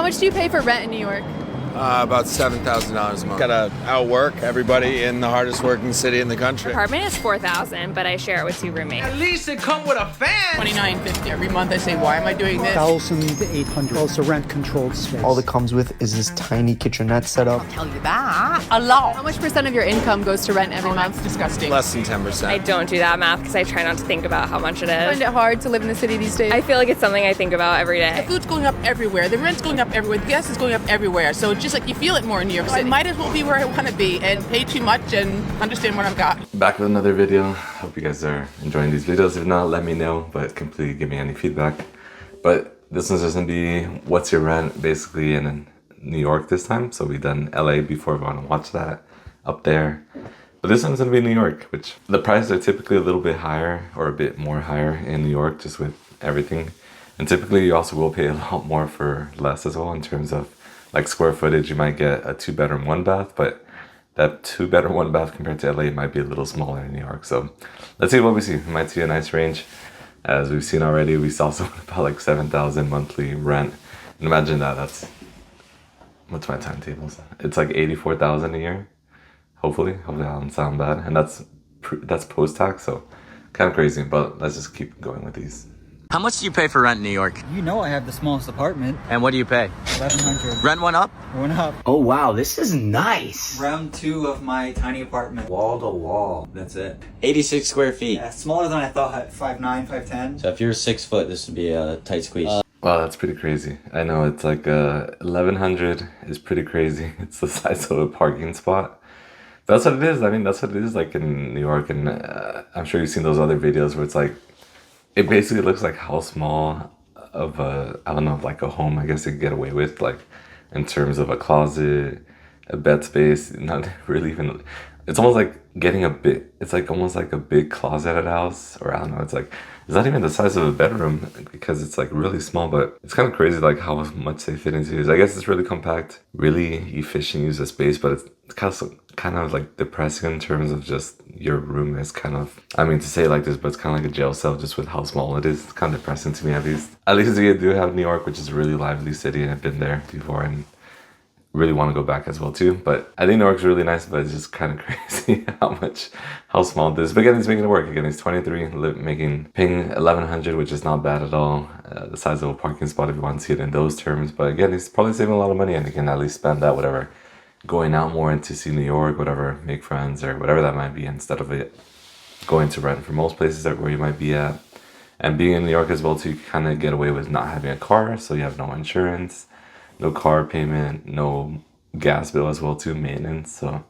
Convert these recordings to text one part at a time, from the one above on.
much do you pay for rent in New York? About $7,000 a month. Gotta outwork everybody in the hardest working city in the country. Apartment is $4,000, but I share it with 2 roommates. At least it come with a fan. $29.50 every month. I say, why am I doing this? $1,800. Also rent-controlled space. All that comes with is this tiny kitchenette setup. I'll tell you that. A lot. How much percent of your income goes to rent every month? That's disgusting. Less than 10%. I don't do that math because I try not to think about how much it I is. find it hard to live in the city these days. I feel like it's something I think about every The day. food's going up everywhere. The rent's going up everywhere. The gas is going up everywhere. So it's just like you feel it more in New York City. I might as well be where I want to be and pay too much and understand what I've got. Back with another video. Hope you guys are enjoying these videos. If not, let me know, but completely give me any feedback. But this one's just gonna be what's your rent basically in New York this time. So we've done LA before, if you want to watch that up there. But this one's gonna be New York, which the prices are typically a little bit higher or a bit more higher in New York just with everything. And typically you also will pay a lot more for less as well in terms of like square footage. You might get a 2-bedroom, 1-bath, but that 2-bedroom, 1-bath compared to LA might be a little smaller in New York. So let's see what we see. We might see a nice range. As we've seen already, we saw something about like $7,000 monthly rent. And imagine that, that's, what's my timetables? It's like $84,000 a year. Hopefully that doesn't sound bad. And that's post-tax, so kind of crazy, but let's just keep going with these. How much do you pay for rent in New York? You know I have the smallest apartment. And what do you pay? $1,100. Rent went up? Went up. Oh wow, this is nice. Round 2 of my tiny apartment. Wall to wall. That's it. 86 square feet. Yeah, smaller than I thought. 5'9", 5'10". So if you're 6 foot, this would be a tight squeeze. Wow, that's pretty crazy. I know, it's like 1,100 is pretty crazy. It's the size of a parking spot. That's what it is. I mean, that's what it is like in New York. And I'm sure you've seen those other videos where it's like, it basically looks like how small of a, I don't know, like a home I guess you could get away with, like in terms of a closet, a bed space, not really even, it's almost like getting a bit, it's like almost like a big closet at a house, or I don't know, it's like, it's not even the size of a bedroom because it's like really small, but it's kind of crazy like how much they fit into it. I guess it's really compact, really efficient use of space, but it's kind of like depressing in terms of just your room is kind of, I mean to say it like this, but it's kind of like a jail cell just with how small it is. It's kind of depressing to me at least. At least we do have New York, which is a really lively city, and I've been there before and really want to go back as well too. But I think New York's really nice, but it's just kind of crazy how small it is. But again, he's making it work. Again, he's 23, paying $1,100, which is not bad at all. The size of a parking spot if you want to see it in those terms. But again, he's probably saving a lot of money, and he can at least spend that whatever, going out more and to see New York, whatever, make friends or whatever that might be, instead of it going to rent for most places where you might be at. And being in New York as well too, you kind of get away with not having a car, so you have no insurance, no car payment, no gas bill as well too, maintenance. So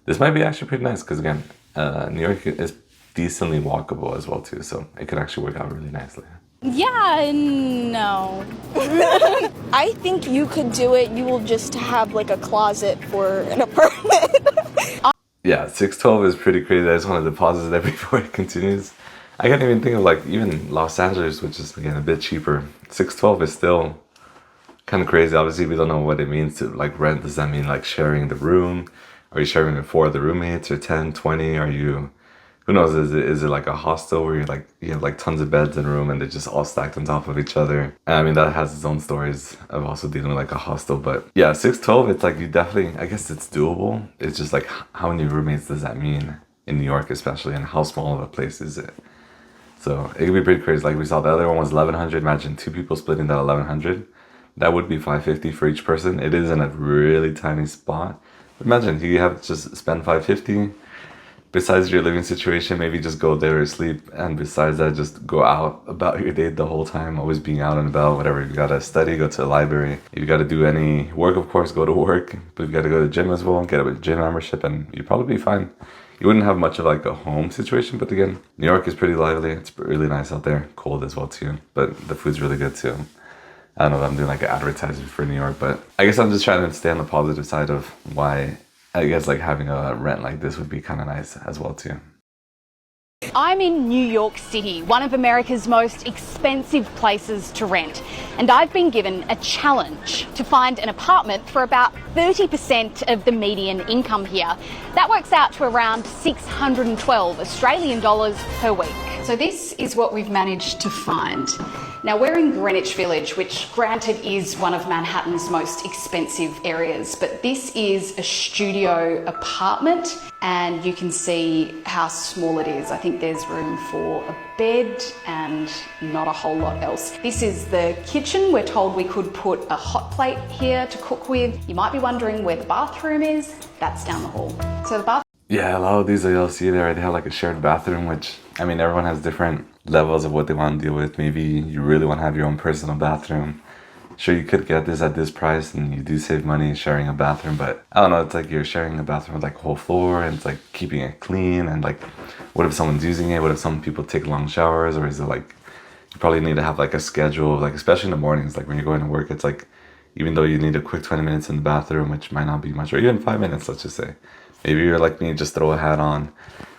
this might be actually pretty nice because again, New York is decently walkable as well too, so it could actually work out really nicely. Yeah, no. I think you could do it. You will just have like a closet for an apartment. Yeah, 612 is pretty crazy. I just wanted to pause that before it continues. I can't even think of like even Los Angeles, which is again a bit cheaper. 612 is still kind of crazy. Obviously, we don't know what it means to like rent. Does that mean like sharing the room? Are you sharing with 4 of the roommates or 10, 20? Are you, who knows, is it like a hostel where you have like tons of beds in a room and they're just all stacked on top of each other? And I mean, that has its own stories of also dealing with like a hostel. But yeah, 612, it's like you definitely, I guess it's doable. It's just like how many roommates does that mean in New York especially, and how small of a place is it? So it could be pretty crazy. Like we saw the other one was 1,100. Imagine 2 people splitting that 1,100. That would be $550 for each person. It is in a really tiny spot. Imagine you have to just spend $550. Besides your living situation, maybe just go there or sleep. And besides that, just go out about your day the whole time, always being out and about, whatever. If you gotta study, go to the library. If you gotta do any work, of course, go to work. But if you gotta go to the gym as well, get a gym membership, and you'd probably be fine. You wouldn't have much of like a home situation, but again, New York is pretty lively. It's really nice out there. Cold as well too, but the food's really good too. I don't know if I'm doing like an advertisement for New York, but I guess I'm just trying to stay on the positive side of why I guess like having a rent like this would be kind of nice as well too. I'm in New York City, one of America's most expensive places to rent. And I've been given a challenge to find an apartment for about 30% of the median income here. That works out to around 612 Australian dollars per week. So this is what we've managed to find. Now we're in Greenwich Village, which granted is one of Manhattan's most expensive areas, but this is a studio apartment and you can see how small it is. I think there's room for a bed and not a whole lot else. This is the kitchen. We're told we could put a hot plate here to cook with. You might be wondering where the bathroom is. That's down the hall. So the bathroom. Yeah, a lot of these that you'll see there, they have like a shared bathroom, which, I mean, everyone has different levels of what they want to deal with. Maybe you really want to have your own personal bathroom. Sure, you could get this at this price and you do save money sharing a bathroom, but I don't know, it's like you're sharing a bathroom with like a whole floor and it's like keeping it clean, and like, what if someone's using it? What if some people take long showers? Or is it like, you probably need to have like a schedule, like especially in the mornings, like when you're going to work, it's like, even though you need a quick 20 minutes in the bathroom, which might not be much, or even 5 minutes, let's just say. Maybe you're like me, just throw a hat on,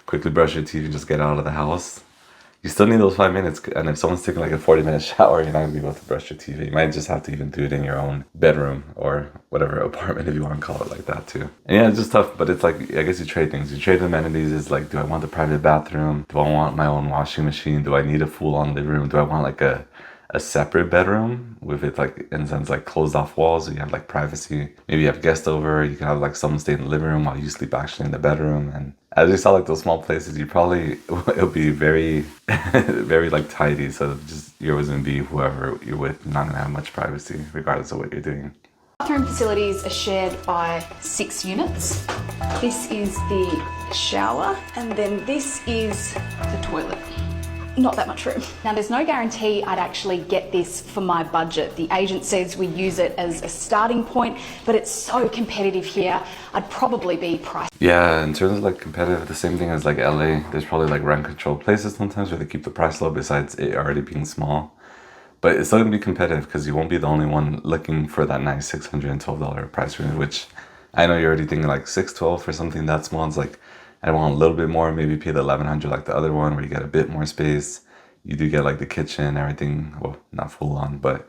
quickly brush your teeth, and just get out of the house. You still need those 5 minutes, and if someone's taking like a 40-minute shower, you're not gonna be able to brush your teeth. You might just have to even do it in your own bedroom or whatever apartment, if you want to call it like that too. And yeah, it's just tough, but it's like, I guess you trade things. You trade amenities. It's like, do I want the private bathroom? Do I want my own washing machine? Do I need a full-on living room? Do I want like a separate bedroom with it like, in a sense, like closed off walls, so you have like privacy? Maybe you have guests over, you can have like someone stay in the living room while you sleep actually in the bedroom. And as you saw, like those small places, you probably, it'll be very very like tidy, so just you're always gonna be whoever you're with, not gonna have much privacy regardless of what you're doing. Bathroom facilities are shared by 6 units. This is the shower, and then this is the toilet. Not that much room. Now there's no guarantee I'd actually get this for my budget. The agent says we use it as a starting point, but it's so competitive here, I'd probably be priced. Yeah, in terms of like competitive, the same thing as like LA, there's probably like rent control places sometimes where they keep the price low besides it already being small. But it's still gonna be competitive because you won't be the only one looking for that nice $612 price range, which I know you're already thinking like $612 for something that small. It's like, I want a little bit more, maybe pay the $1,100 like the other one where you get a bit more space. You do get like the kitchen, everything, well, not full on, but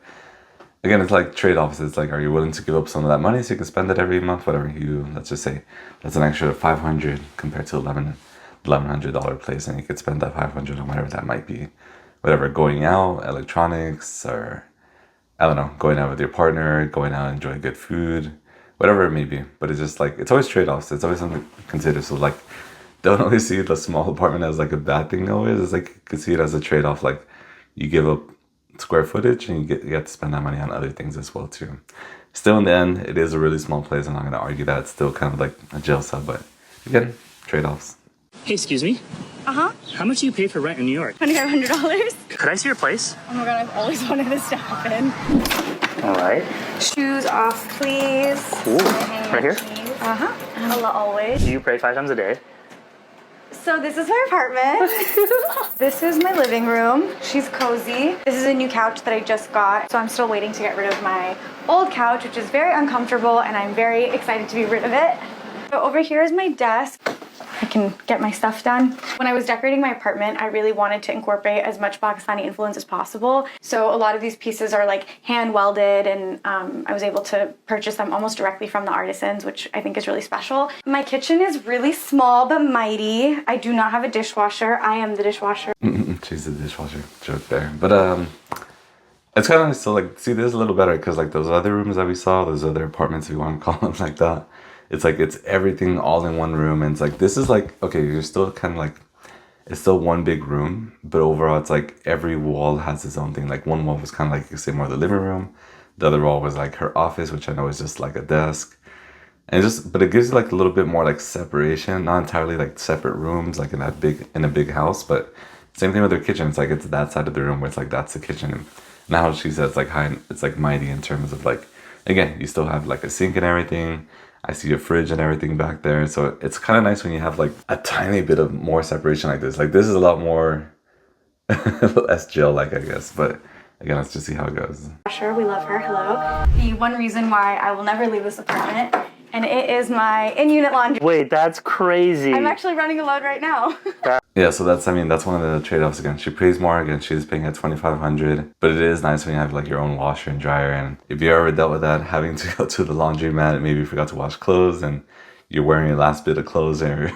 again, it's like trade-offs. It's like, are you willing to give up some of that money so you can spend it every month? Whatever you, let's just say, that's an extra $500 compared to $1,100 place, and you could spend that $500 on whatever that might be. Whatever, going out, electronics, or I don't know, going out with your partner, going out and enjoying good food, whatever it may be. But it's just like, it's always trade-offs. It's always something to consider. So like, don't always see the small apartment as like a bad thing always. It's like, you can see it as a trade-off. Like, you give up square footage and you get to spend that money on other things as well too. Still in the end, it is a really small place. I'm not going to argue that. It's still kind of like a jail cell, but again, trade-offs. Hey, excuse me. Uh-huh. How much do you pay for rent in New York? $2,500. Could I see your place? Oh my god, I've always wanted this to happen. All right. Shoes off, please. Ooh, right here? Uh-huh. Allah always. Do you pray 5 times a day? So this is my apartment. This is my living room. She's cozy. This is a new couch that I just got. So I'm still waiting to get rid of my old couch, which is very uncomfortable, and I'm very excited to be rid of it. So over here is my desk. I can get my stuff done. When I was decorating my apartment, I really wanted to incorporate as much Pakistani influence as possible. So a lot of these pieces are like hand welded, and I was able to purchase them almost directly from the artisans, which I think is really special. My kitchen is really small but mighty. I do not have a dishwasher. I am the dishwasher. She's the dishwasher. Joke there. But it's kind of nice to like see this a little better, because like those other rooms that we saw, those other apartments, if you want to call them like that, it's like it's everything all in one room. And it's like, this is like, okay, you're still kind of like, it's still one big room, but overall it's like every wall has its own thing. Like one wall was kind of like, you could say, more the living room. The other wall was like her office, which I know is just like a desk. And just, but it gives you like a little bit more like separation, not entirely like separate rooms like in a big house, but same thing with her kitchen. It's like, it's that side of the room where it's like, that's the kitchen. And now she says like high, it's like mighty in terms of like, again, you still have like a sink and everything. I see a fridge and everything back there. So it's kind of nice when you have like a tiny bit of more separation like this. Like this is a lot more less jail-like, I guess. But again, let's just see how it goes. Sure, we love her. Hello. The one reason why I will never leave this apartment, and it is my in-unit laundry. Wait, that's crazy. I'm actually running a load right now. Yeah, so that's, I mean, that's one of the trade-offs. Again, she pays more. Again, she's paying at $2,500, but it is nice when you have like your own washer and dryer. And if you ever dealt with that, having to go to the laundromat, maybe you forgot to wash clothes and you're wearing your last bit of clothes, or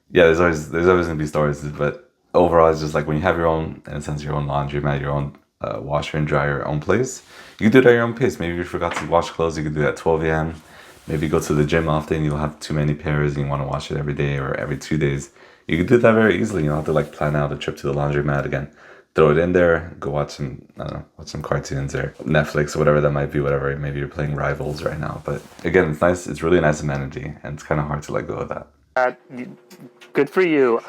yeah, there's always gonna be stories. But overall, it's just like when you have your own, in a sense, your own laundromat, your own washer and dryer, your own place, you can do it at your own pace. Maybe if you forgot to wash clothes, you can do it at 12 a.m. Maybe you go to the gym often, you'll have too many pairs and you want to wash it every day or every 2 days. You can do that very easily. You don't have to like plan out a trip to the laundromat again. Throw it in there, go watch some, I don't know, watch some cartoons or Netflix or whatever that might be, whatever. Maybe you're playing Rivals right now. But again, it's nice. It's really nice amenity and it's kind of hard to let go of that. Good for you.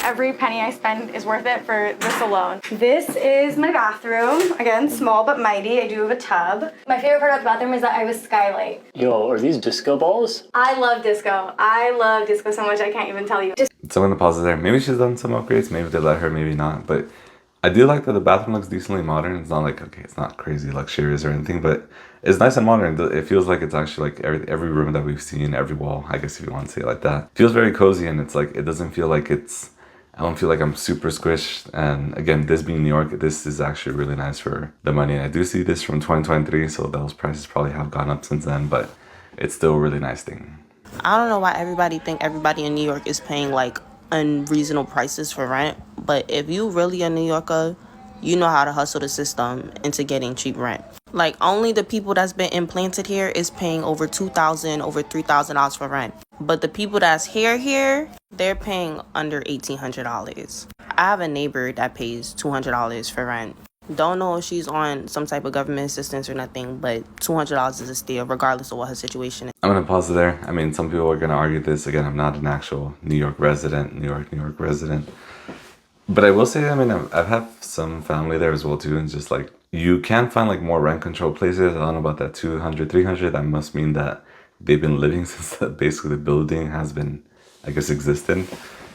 Every penny I spend is worth it for this alone. This is my bathroom. Again, small but mighty. I do have a tub. My favorite part about the bathroom is that I have a skylight. Yo, are these disco balls? I love disco. I love disco so much I can't even tell you. So I'm gonna pause it there. Maybe she's done some upgrades. Maybe they let her, maybe not. But I do like that the bathroom looks decently modern. It's not like, okay, it's not crazy luxurious or anything, but it's nice and modern. It feels like it's actually like every room that we've seen, every wall, I guess if you want to say it like that. Feels very cozy and it's like, it doesn't feel like I don't feel like I'm super squished. And again, this being New York, this is actually really nice for the money. I do see this from 2023, so those prices probably have gone up since then, but it's still a really nice thing. I don't know why everybody think everybody in New York is paying like unreasonable prices for rent, but if you really a New Yorker, you know how to hustle the system into getting cheap rent. Like only the people that's been implanted here is paying over $2,000, over $3,000 for rent. But the people that's here, they're paying under $1,800. I have a neighbor that pays $200 for rent. Don't know if she's on some type of government assistance or nothing, but $200 is a steal regardless of what her situation is. I'm gonna pause it there. I mean, some people are gonna argue this. Again, I'm not an actual New York resident, New York resident. But I will say, I mean, I've had some family there as well too, and just like, you can find like more rent control places. I don't know about that 200, 300. That must mean that they've been living since basically the building has been, I guess, existent.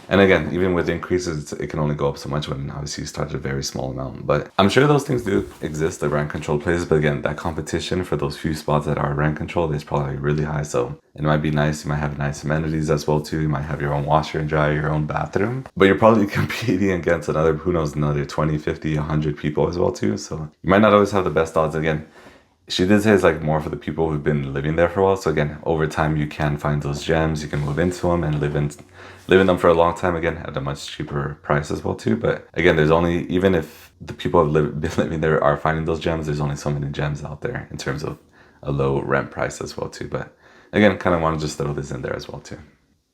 And again, even with increases, it can only go up so much when obviously you start at a very small amount. But I'm sure those things do exist, the rent control places. But again, that competition for those few spots that are rent controlled is probably really high. So it might be nice. You might have nice amenities as well too. You might have your own washer and dryer, your own bathroom. But you're probably competing against another, who knows, another 20, 50, 100 people as well too. So you might not always have the best odds. Again, she did say it's like more for the people who've been living there for a while. So again, over time you can find those gems. You can move into them and live in them for a long time, again at a much cheaper price as well too. But again, there's only, even if the people who have been living there are finding those gems, there's only so many gems out there in terms of a low rent price as well too. But again, kind of want to just throw this in there as well too.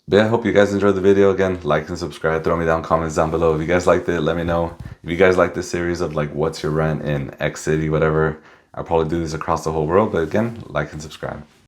But yeah, I hope you guys enjoyed the video. Again, like and subscribe, throw me down comments down below if you guys liked it. Let me know if you guys like this series of like what's your rent in X city, whatever. I'll probably do this across the whole world, but again, like and subscribe.